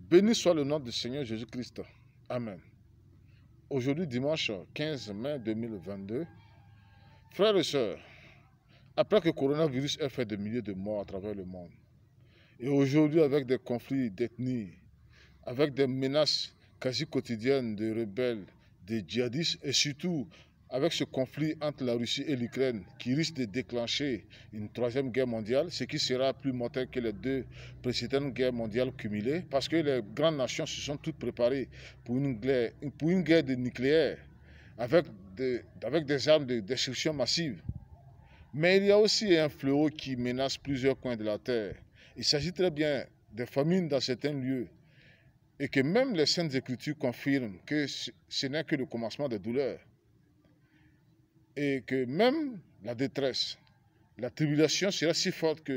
Béni soit le nom du Seigneur Jésus-Christ. Amen. Aujourd'hui, dimanche 15 mai 2022, frères et sœurs, après que le coronavirus ait fait des milliers de morts à travers le monde, et aujourd'hui avec des conflits d'ethnie, avec des menaces quasi quotidiennes de rebelles, de djihadistes, et surtout avec ce conflit entre la Russie et l'Ukraine qui risque de déclencher une troisième guerre mondiale, ce qui sera plus mortel que les deux précédentes guerres mondiales cumulées, parce que les grandes nations se sont toutes préparées pour une guerre nucléaire avec des armes de destruction massive. Mais il y a aussi un fléau qui menace plusieurs coins de la terre. Il s'agit très bien des famines dans certains lieux, et que même les Saintes Écritures confirment que ce n'est que le commencement des douleurs. Et que même la détresse, la tribulation sera si forte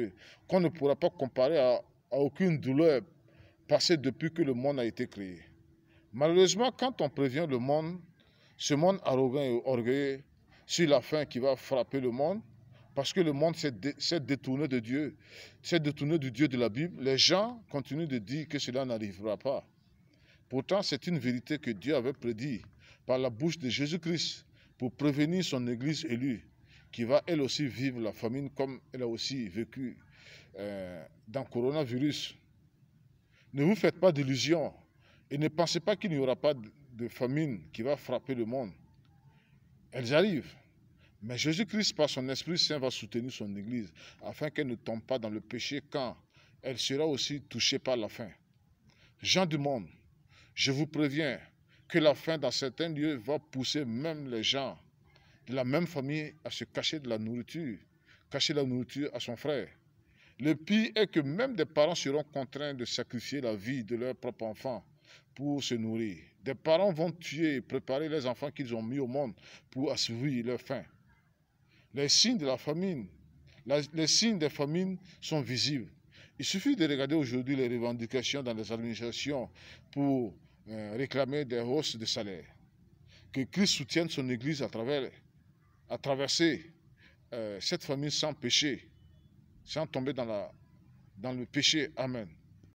qu'on ne pourra pas comparer à aucune douleur passée depuis que le monde a été créé. Malheureusement, quand on prévient le monde, ce monde arrogant et orgueilleux, sur la faim qui va frapper le monde, parce que le monde s'est détourné de Dieu, s'est détourné du Dieu de la Bible, les gens continuent de dire que cela n'arrivera pas. Pourtant, c'est une vérité que Dieu avait prédit par la bouche de Jésus-Christ pour prévenir son Église élue, qui va elle aussi vivre la famine comme elle a aussi vécu dans le coronavirus. Ne vous faites pas d'illusions et ne pensez pas qu'il n'y aura pas de famine qui va frapper le monde. Elles arrivent. Mais Jésus-Christ, par son Esprit Saint, va soutenir son Église afin qu'elle ne tombe pas dans le péché quand elle sera aussi touchée par la faim. Gens du monde, je vous préviens que la faim dans certains lieux va pousser même les gens de la même famille à se cacher de la nourriture, cacher la nourriture à son frère. Le pire est que même des parents seront contraints de sacrifier la vie de leurs propres enfants pour se nourrir. Des parents vont tuer et préparer les enfants qu'ils ont mis au monde pour assouvir leur faim. Les signes de la famine, les signes des famines sont visibles. Il suffit de regarder aujourd'hui les revendications dans les administrations pour réclamer des hausses de salaire. Que Christ soutienne son Église à traverser cette famine sans péché, sans tomber dans le péché. Amen.